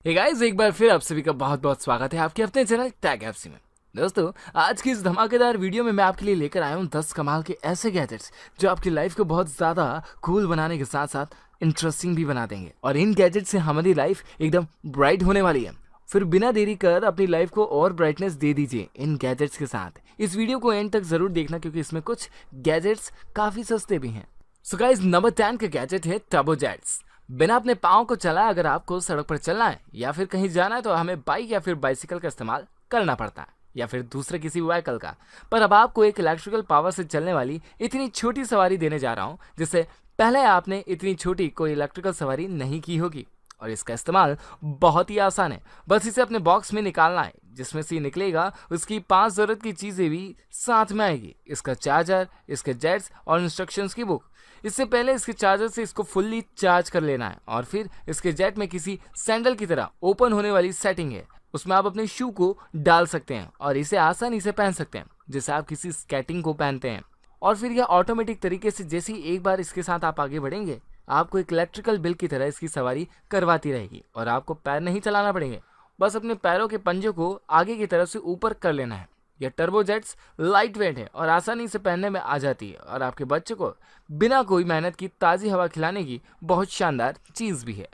Hey guys, एक बार फिर आप सभी का बहुत बहुत स्वागत है आपके अपने चैनल टैग एफसी में। दोस्तों, आज की इस धमाकेदार वीडियो में मैं आपके लिए लेकर आया हूँ 10 कमाल के ऐसे गैजेट्स जो आपकी लाइफ को बहुत ज़्यादा कूल बनाने के साथ साथ इंटरेस्टिंग भी बना देंगे। और इन गैजेट से हमारी लाइफ एकदम ब्राइट होने वाली है। फिर बिना देरी कर अपनी लाइफ को और ब्राइटनेस दे दीजिए इन गैजेट्स के साथ। इस वीडियो को एंड तक जरूर देखना क्योंकि इसमें कुछ गैजेट्स काफ़ी सस्ते भी हैं। सो गाइस, नंबर 10 का गैजेट है टर्बो जेट्स। बिना अपने पाँव को चलाए अगर आपको सड़क पर चलना है या फिर कहीं जाना है तो हमें बाइक या फिर बाइसिकल का इस्तेमाल करना पड़ता है या फिर दूसरे किसी व्हीकल का। पर अब आपको एक इलेक्ट्रिकल पावर से चलने वाली इतनी छोटी सवारी देने जा रहा हूँ जिससे पहले आपने इतनी छोटी कोई इलेक्ट्रिकल सवारी नहीं की होगी। और इसका इस्तेमाल बहुत ही आसान है। बस इसे अपने बॉक्स में निकालना है। जिसमें से ये निकलेगा उसकी 5 ज़रूरत की चीज़ें भी साथ में आएगी। इसका चार्जर, इसके जेट्स और इंस्ट्रक्शंस की बुक। इससे पहले इसके चार्जर से इसको फुल्ली चार्ज कर लेना है और फिर इसके जेट में किसी सैंडल की तरह ओपन होने वाली सेटिंग है। उसमें आप अपने शू को डाल सकते हैं और इसे आसानी से पहन सकते हैं जैसे आप किसी स्केटिंग को पहनते हैं। और फिर यह ऑटोमेटिक तरीके से जैसे ही एक बार इसके साथ आप आगे बढ़ेंगे आपको एक इलेक्ट्रिकल बिल की तरह इसकी सवारी करवाती रहेगी और आपको पैर नहीं चलाना पड़ेंगे। बस अपने पैरों के पंजों को आगे की तरफ से ऊपर कर लेना है। यह टर्बो जेट्स लाइट वेट है और आसानी से पहनने में आ जाती है और आपके बच्चे को बिना कोई मेहनत की ताज़ी हवा खिलाने की बहुत शानदार चीज़ भी है।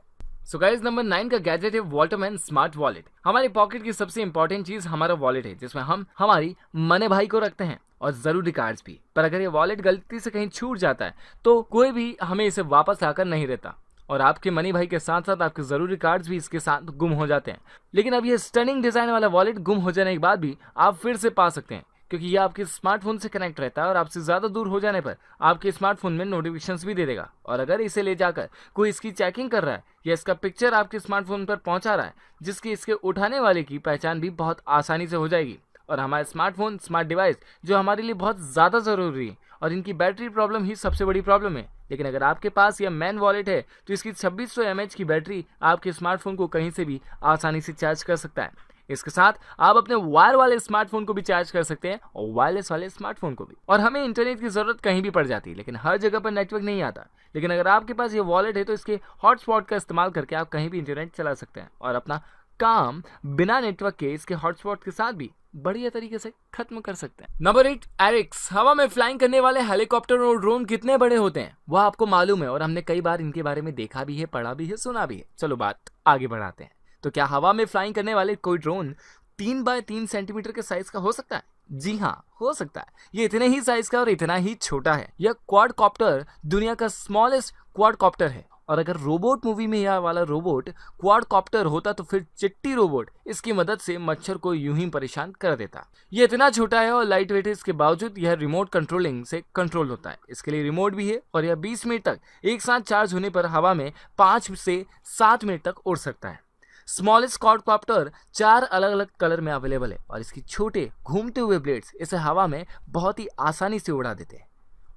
सो गाइस, नंबर 9 का गैजेट है वॉल्टरमैन स्मार्ट वॉलेट। हमारी पॉकेट की सबसे इंपॉर्टेंट चीज हमारा वॉलेट है जिसमें हम हमारी मनी भाई को रखते हैं और जरूरी कार्ड्स भी। पर अगर ये वॉलेट गलती से कहीं छूट जाता है तो कोई भी हमें इसे वापस लाकर नहीं देता और आपके मनी भाई के साथ साथ आपके जरूरी कार्ड्स भी इसके साथ गुम हो जाते हैं। लेकिन अब ये स्टनिंग डिजाइन वाला वॉलेट गुम हो जाने के बाद भी आप फिर से पा सकते हैं क्योंकि ये आपके स्मार्टफोन से कनेक्ट रहता है और आपसे ज़्यादा दूर हो जाने पर आपके स्मार्टफोन में नोटिफिकेशंस भी दे देगा। और अगर इसे ले जाकर कोई इसकी चेकिंग कर रहा है या इसका पिक्चर आपके स्मार्टफोन पर पहुंचा रहा है जिसकी इसके उठाने वाले की पहचान भी बहुत आसानी से हो जाएगी। और हमारे स्मार्टफोन स्मार्ट डिवाइस जो हमारे लिए बहुत ज़्यादा ज़रूरी है और इनकी बैटरी प्रॉब्लम ही सबसे बड़ी प्रॉब्लम है। लेकिन अगर आपके पास यह मैन वॉलेट है तो इसकी 2600 mAh की बैटरी आपके स्मार्टफोन को कहीं से भी आसानी से चार्ज कर सकता है। इसके साथ आप अपने वायर वाले स्मार्टफोन को भी चार्ज कर सकते हैं और वायरलेस वाले स्मार्टफोन को भी। और हमें इंटरनेट की जरूरत कहीं भी पड़ जाती है लेकिन हर जगह पर नेटवर्क नहीं आता। लेकिन अगर आपके पास ये वॉलेट है तो इसके हॉटस्पॉट का इस्तेमाल करके आप कहीं भी इंटरनेट चला सकते हैं और अपना काम बिना नेटवर्क के इसके हॉटस्पॉट के साथ भी बढ़िया तरीके से खत्म कर सकते हैं। नंबर 8, एरिक्स। हवा में फ्लाइंग करने वाले हेलीकॉप्टर और ड्रोन कितने बड़े होते हैं वह आपको मालूम है और हमने कई बार इनके बारे में देखा भी है, पढ़ा भी है, सुना भी है। चलो बात आगे बढ़ाते हैं। तो क्या हवा में फ्लाइंग करने वाले कोई ड्रोन 3 बाय 3 सेंटीमीटर के साइज का हो सकता है? जी हाँ, हो सकता है। ये इतने ही साइज का और इतना ही छोटा है। यह क्वाडकॉप्टर दुनिया का स्मॉलेस्ट क्वाडकॉप्टर है। और अगर रोबोट मूवी में यह वाला रोबोट क्वाडकॉप्टर होता तो फिर चिट्टी रोबोट इसकी मदद से मच्छर को यूं ही परेशान कर देता। ये इतना छोटा है और लाइट वेट है, इसके बावजूद यह रिमोट कंट्रोलिंग से कंट्रोल होता है। इसके लिए रिमोट भी है और यह 20 मिनट तक एक साथ चार्ज होने पर हवा में 5 से 7 मिनट तक उड़ सकता है। स्मॉलेस्ट क्वाडकॉप्टर 4 अलग अलग कलर में अवेलेबल है और इसकी छोटे घूमते हुए ब्लेड्स इसे हवा में बहुत ही आसानी से उड़ा देते हैं।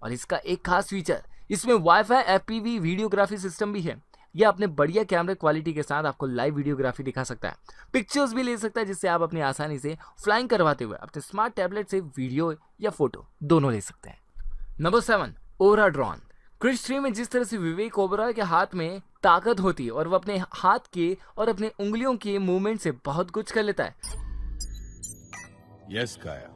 और इसका एक खास फीचर, इसमें वाईफाई एफपीवी वीडियोग्राफी सिस्टम भी है। यह अपने बढ़िया कैमरे क्वालिटी के साथ आपको लाइव वीडियोग्राफी दिखा सकता है, पिक्चर्स भी ले सकता है जिससे आप अपनी आसानी से फ्लाइंग करवाते हुए अपने स्मार्ट टैबलेट से वीडियो या फोटो दोनों ले सकते हैं। नंबर 7, ओरा ड्रोन। क्रिश 3 में जिस तरह से विवेक ओबरॉय के हाथ में ताकत होती है और वह अपने हाथ के और अपने उंगलियों के मूवमेंट से बहुत कुछ कर लेता है। यस काया।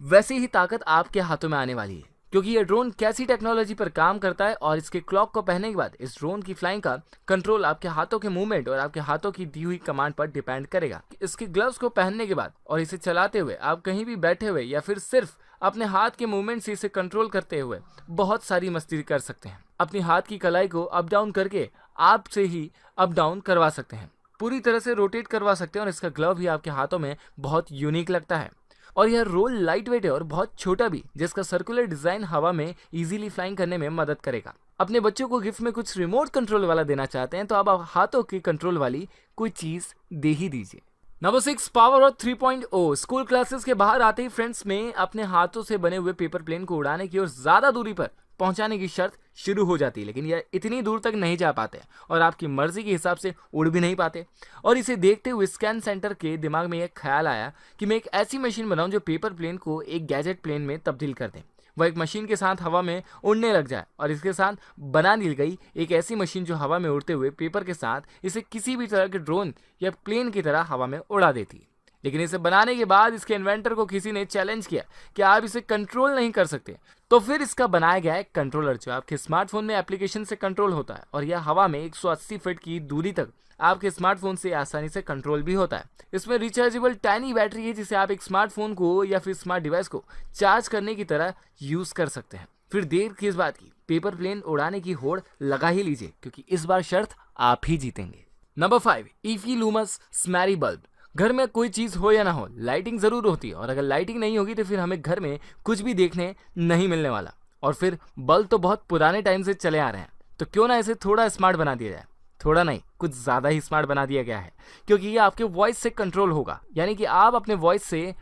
वैसी ही ताकत आपके हाथों में आने वाली है क्योंकि यह ड्रोन कैसी टेक्नोलॉजी पर काम करता है और इसके क्लॉक को पहनने के बाद इस ड्रोन की फ्लाइंग का कंट्रोल आपके हाथों के मूवमेंट और आपके हाथों की दी हुई कमांड पर डिपेंड करेगा। इसके ग्लव्स को पहनने के बाद और इसे चलाते हुए आप कहीं भी बैठे हुए या फिर सिर्फ अपने हाथ के मूवमेंट से इसे कंट्रोल करते हुए बहुत सारी मस्ती कर सकते हैं। अपनी हाथ की कलाई को अप डाउन करके आप से ही अप डाउन करवा सकते हैं, पूरी तरह से रोटेट करवा सकते हैं और इसका ग्लव भी आपके हाथों में बहुत यूनिक लगता है। और यह रोल लाइट वेट है और बहुत छोटा भी, जिसका सर्कुलर डिजाइन हवा में इजीली फ्लाइंग करने में मदद करेगा। अपने बच्चों को गिफ्ट में कुछ रिमोट कंट्रोल वाला देना चाहते हैं तो अब आप हाथों की कंट्रोल वाली कोई चीज दे ही दीजिए। नंबर 6, पावर और 3.0। स्कूल क्लासेस के बाहर आते ही फ्रेंड्स में अपने हाथों से बने हुए पेपर प्लेन को उड़ाने की और ज्यादा दूरी पर पहुंचाने की शर्त शुरू हो जाती है। लेकिन यह इतनी दूर तक नहीं जा पाते और आपकी मर्जी के हिसाब से उड़ भी नहीं पाते। और इसे देखते हुए स्कैन सेंटर के दिमाग में एक ख्याल आया कि मैं एक ऐसी मशीन बनाऊं जो पेपर प्लेन को एक गैजेट प्लेन में तब्दील कर दे। वह एक मशीन के साथ हवा में उड़ने लग जाए और इसके साथ बना ली गई एक ऐसी मशीन जो हवा में उड़ते हुए पेपर के साथ इसे किसी भी तरह के ड्रोन या प्लेन की तरह हवा में उड़ा देती। लेकिन इसे बनाने के बाद इसके इन्वेंटर को किसी ने चैलेंज किया कि आप इसे कंट्रोल नहीं कर सकते। तो फिर इसका बनाया गया एक कंट्रोलर जो आपके स्मार्टफोन में एप्लीकेशन से कंट्रोल होता है और यह हवा में 180 फीट की दूरी तक आपके स्मार्टफोन से आसानी से कंट्रोल भी होता है। इसमें रिचार्जेबल टाइनी बैटरी है जिसे आप एक स्मार्टफोन को या फिर स्मार्ट डिवाइस को चार्ज करने की तरह यूज कर सकते हैं। फिर देर किस बात की, पेपर प्लेन उड़ाने की होड़ लगा ही लीजिए क्योंकि इस बार शर्त आप ही जीतेंगे। नंबर 5, ईफी लूमस स्मैरी बल्ब। घर में कोई चीज हो या ना हो, लाइटिंग जरूर होती है और अगर लाइटिंग नहीं होगी तो फिर हमें घर में कुछ भी देखने नहीं मिलने वाला। और फिर बल्ब तो बहुत पुराने टाइम से चले आ रहे हैं, तो क्यों ना इसे थोड़ा स्मार्ट बना दिया जाए। थोड़ा नहीं, कुछ ज़्यादा ही स्मार्ट बना दिया गया है क्योंकि ये आपके वॉइस से कंट्रोल होगा। यानी कि आप अपने वॉइस से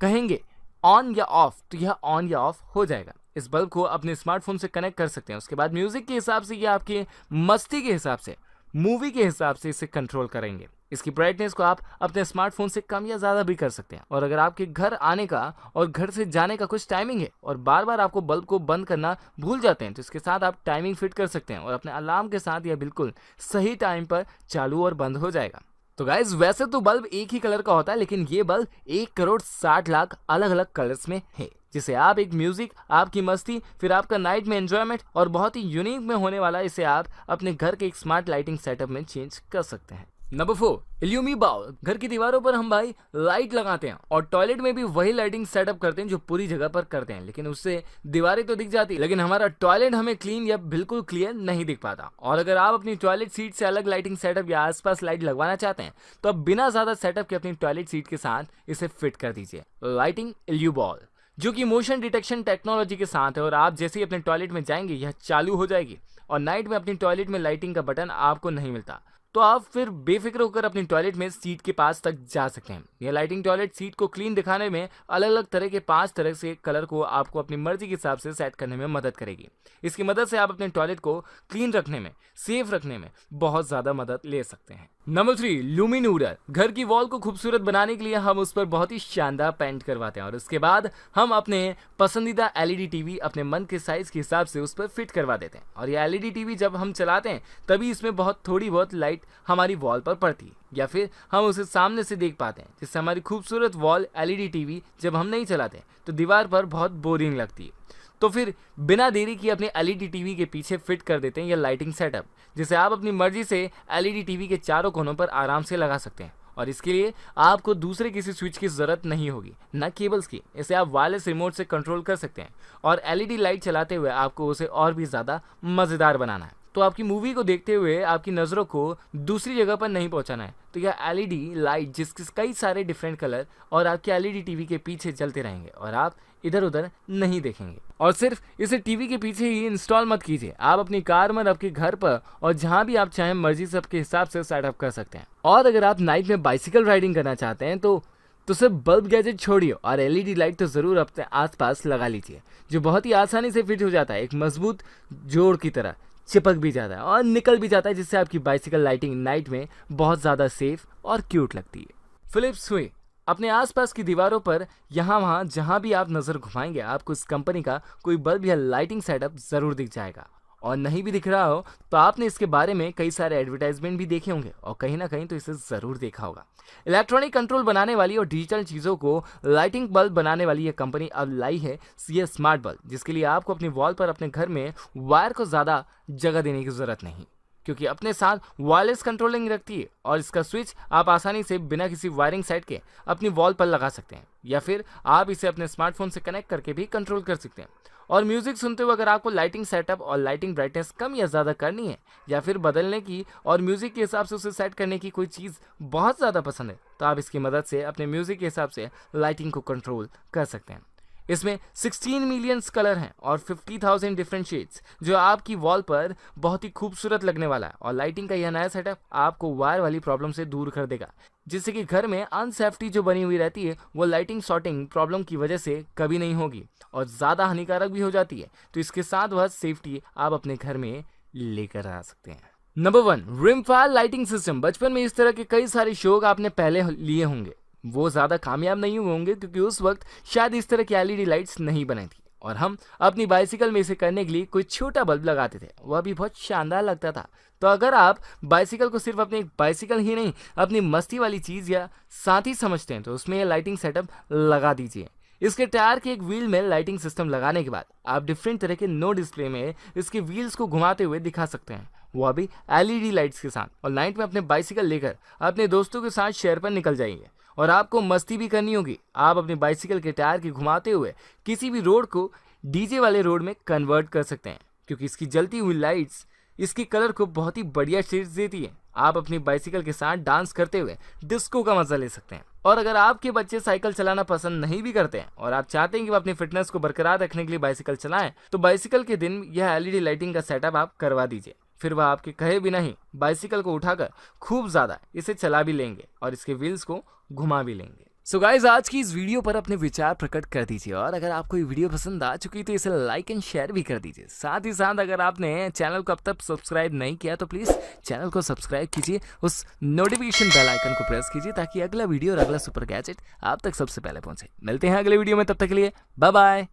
कहेंगे ऑन या ऑफ तो यह ऑन या ऑफ हो जाएगा। इस बल्ब को अपने स्मार्टफोन से कनेक्ट कर सकते हैं। उसके बाद म्यूजिक के हिसाब से या आपके मस्ती के हिसाब से, मूवी के हिसाब से इसे कंट्रोल करेंगे। इसकी ब्राइटनेस को आप अपने स्मार्टफोन से कम या ज़्यादा भी कर सकते हैं। और अगर आपके घर आने का और घर से जाने का कुछ टाइमिंग है और बार बार आपको बल्ब को बंद करना भूल जाते हैं तो इसके साथ आप टाइमिंग फिट कर सकते हैं और अपने अलार्म के साथ यह बिल्कुल सही टाइम पर चालू और बंद हो जाएगा। तो गाइज वैसे तो बल्ब एक ही कलर का होता है लेकिन ये बल्ब 1,60,00,000 अलग अलग कलर्स में है जिसे आप एक म्यूजिक, आपकी मस्ती, फिर आपका नाइट में एंजॉयमेंट और बहुत ही यूनिक में होने वाला इसे आप अपने घर के एक स्मार्ट लाइटिंग सेटअप में चेंज कर सकते हैं। नंबर 4, इल्यूमी बाउल। घर की दीवारों पर हम भाई लाइट लगाते हैं और टॉयलेट में भी वही लाइटिंग सेटअप करते हैं जो पूरी जगह पर करते हैं, लेकिन उससे दीवारें तो दिख जाती है लेकिन हमारा टॉयलेट हमें क्लीन या बिल्कुल क्लियर नहीं दिख पाता। और अगर आप अपनी टॉयलेट सीट से अलग लाइटिंग सेटअप या आसपास लाइट लगवाना चाहते हैं तो अब बिना ज्यादा सेटअप के अपनी टॉयलेट सीट के साथ इसे फिट कर दीजिए। लाइटिंग इल्यू बॉल जो कि मोशन डिटेक्शन टेक्नोलॉजी के साथ है और आप जैसे ही अपने टॉयलेट में जाएंगे यह चालू हो जाएगी और नाइट में अपनी टॉयलेट में लाइटिंग का बटन आपको नहीं मिलता तो आप फिर बेफिक्र होकर अपनी टॉयलेट में सीट के पास तक जा सकते हैं। यह लाइटिंग टॉयलेट सीट को क्लीन दिखाने में अलग अलग तरह के 5 तरह से कलर को आपको अपनी मर्जी के हिसाब से सेट करने में मदद करेगी। इसकी मदद से आप अपने टॉयलेट को क्लीन रखने में, सेफ रखने में बहुत ज्यादा मदद ले सकते हैं। नंबर 3, लुमिनूडर। घर की वॉल को खूबसूरत बनाने के लिए हम उस पर बहुत ही शानदार पेंट करवाते हैं और उसके बाद हम अपने पसंदीदा एलईडी टीवी अपने मन के साइज के हिसाब से उस पर फिट करवा देते हैं और ये एलईडी टीवी जब हम चलाते हैं तभी इसमें थोड़ी बहुत लाइट हमारी वॉल पर पड़ती है या फिर हम उसे सामने से देख पाते हैं जिससे हमारी खूबसूरत वॉल एलईडी टीवी जब हम नहीं चलाते तो दीवार पर बहुत बोरिंग लगती है। तो फिर बिना देरी किए अपने एलईडी टीवी के पीछे फिट कर देते हैं यह लाइटिंग सेटअप जिसे आप अपनी मर्जी से एलईडी टीवी के चारों कोनों पर आराम से लगा सकते हैं और इसके लिए आपको दूसरे किसी स्विच की जरूरत नहीं होगी, न केबल्स की। इसे आप वायरलेस रिमोट से कंट्रोल कर सकते हैं और एलईडी लाइट चलाते हुए आपको उसे और भी ज़्यादा मज़ेदार बनाना है। तो आपकी मूवी को देखते हुए आपकी नज़रों को दूसरी जगह पर नहीं पहुंचाना है तो यह एलईडी लाइट जिसके कई सारे डिफरेंट कलर और आपके एलईडी टीवी के पीछे चलते रहेंगे और आप इधर उधर नहीं देखेंगे। और सिर्फ इसे टीवी के पीछे ही इंस्टॉल मत कीजिए, आप अपनी कार में, आपके घर पर और जहां भी आप चाहें मर्जी से आपके हिसाब से सेटअप कर सकते हैं। और अगर आप नाइट में बाइसिकल राइडिंग करना चाहते हैं तो सिर्फ बल्ब गैजेट छोड़िए और एलईडी लाइट तो ज़रूर अपने आसपास लगा लीजिए जो बहुत ही आसानी से फिट हो जाता है, एक मजबूत जोड़ की तरह चिपक भी जाता है और निकल भी जाता है जिससे आपकी बाइसिकल लाइटिंग नाइट में बहुत ज़्यादा सेफ और क्यूट लगती है। फिलिप्स हुए। अपने आसपास की दीवारों पर यहाँ वहाँ जहाँ भी आप नज़र घुमाएंगे आपको इस कंपनी का कोई बल्ब या लाइटिंग सेटअप ज़रूर दिख जाएगा और नहीं भी दिख रहा हो तो आपने इसके बारे में कई सारे एडवर्टाइजमेंट भी देखे होंगे और कहीं ना कहीं तो इसे ज़रूर देखा होगा। इलेक्ट्रॉनिक कंट्रोल बनाने वाली और डिजिटल चीज़ों को लाइटिंग बल्ब बनाने वाली यह कंपनी अब लाई है ये स्मार्ट बल्ब जिसके लिए आपको अपनी वॉल पर अपने घर में वायर को ज़्यादा जगह देने की ज़रूरत नहीं क्योंकि अपने साथ वायरलेस कंट्रोलिंग रखती है और इसका स्विच आप आसानी से बिना किसी वायरिंग सेट के अपनी वॉल पर लगा सकते हैं या फिर आप इसे अपने स्मार्टफोन से कनेक्ट करके भी कंट्रोल कर सकते हैं। और म्यूजिक सुनते हुए अगर आपको लाइटिंग सेटअप और लाइटिंग ब्राइटनेस कम या ज़्यादा करनी है या फिर बदलने की और म्यूजिक के हिसाब से उसे सेट करने की कोई चीज़ बहुत ज़्यादा पसंद है तो आप इसकी मदद से अपने म्यूजिक के हिसाब से लाइटिंग को कंट्रोल कर सकते हैं। इसमें 16 मिलियन कलर हैं और 50,000 डिफरेंट शेड्स जो आपकी वॉल पर बहुत ही खूबसूरत लगने वाला है और लाइटिंग का यह नया सेटअप आपको वायर वाली प्रॉब्लम से दूर कर देगा जिससे कि घर में अनसेफ्टी जो बनी हुई रहती है वो लाइटिंग शॉर्टिंग प्रॉब्लम की वजह से कभी नहीं होगी और ज़्यादा हानिकारक भी हो जाती है। तो इसके साथ वह सेफ्टी आप अपने घर में लेकर आ सकते हैं। Number 1, rimfire lighting system. बचपन में इस तरह के कई सारे शौक आपने पहले लिए होंगे, वो ज़्यादा कामयाब नहीं हुए होंगे क्योंकि उस वक्त शायद इस तरह की एलईडी लाइट्स नहीं बनी थी और हम अपनी बाइसिकल में इसे करने के लिए कोई छोटा बल्ब लगाते थे, वह भी बहुत शानदार लगता था। तो अगर आप बाइसिकल को सिर्फ अपनी बाइसिकल ही नहीं अपनी मस्ती वाली चीज़ या साथी समझते हैं तो उसमें यह लाइटिंग सेटअप लगा दीजिए। इसके टायर के एक व्हील में लाइटिंग सिस्टम लगाने के बाद आप डिफरेंट तरह के नो डिस्प्ले में इसके व्हील्स को घुमाते हुए दिखा सकते हैं, वह भी एलईडी लाइट्स के साथ। और नाइट में अपने बाइसिकल लेकर अपने दोस्तों के साथ शेयर पर निकल जाएंगे और आपको मस्ती भी करनी होगी। आप अपनी बाइसिकल के टायर के घुमाते हुए किसी भी रोड को डीजे वाले रोड में कन्वर्ट कर सकते हैं, क्योंकि इसकी जलती हुई लाइट्स इसकी कलर को बहुत ही बढ़िया शेड्स देती है। आप अपनी बाइसिकल के साथ डांस करते हुए डिस्को का मजा ले सकते हैं। और अगर आपके बच्चे साइकिल चलाना पसंद नहीं भी करते हैं और आप चाहते हैं कि वो अपनी फिटनेस को बरकरार रखने के लिए बाइसिकल चलाएं, तो बाइसिकल के दिन यह एलईडी लाइटिंग का सेटअप आप करवा दीजिए। फिर वह आपके कहे बिना ही बाइसिकल को उठाकर खूब ज्यादा इसे चला भी लेंगे और इसके व्हील्स को घुमा भी लेंगे। सो गाइज, आज की इस वीडियो पर अपने विचार प्रकट कर दीजिए और अगर आपको ये वीडियो पसंद आ चुकी तो इसे लाइक एंड शेयर भी कर दीजिए। साथ ही साथ अगर आपने चैनल को अब तक सब्सक्राइब नहीं किया तो प्लीज़ चैनल को सब्सक्राइब कीजिए, उस नोटिफिकेशन बेल आइकन को प्रेस कीजिए ताकि अगला वीडियो और अगला सुपर गैजेट आप तक सबसे पहले पहुंचे। मिलते हैं अगले वीडियो में, तब तक के लिए बाय बाय।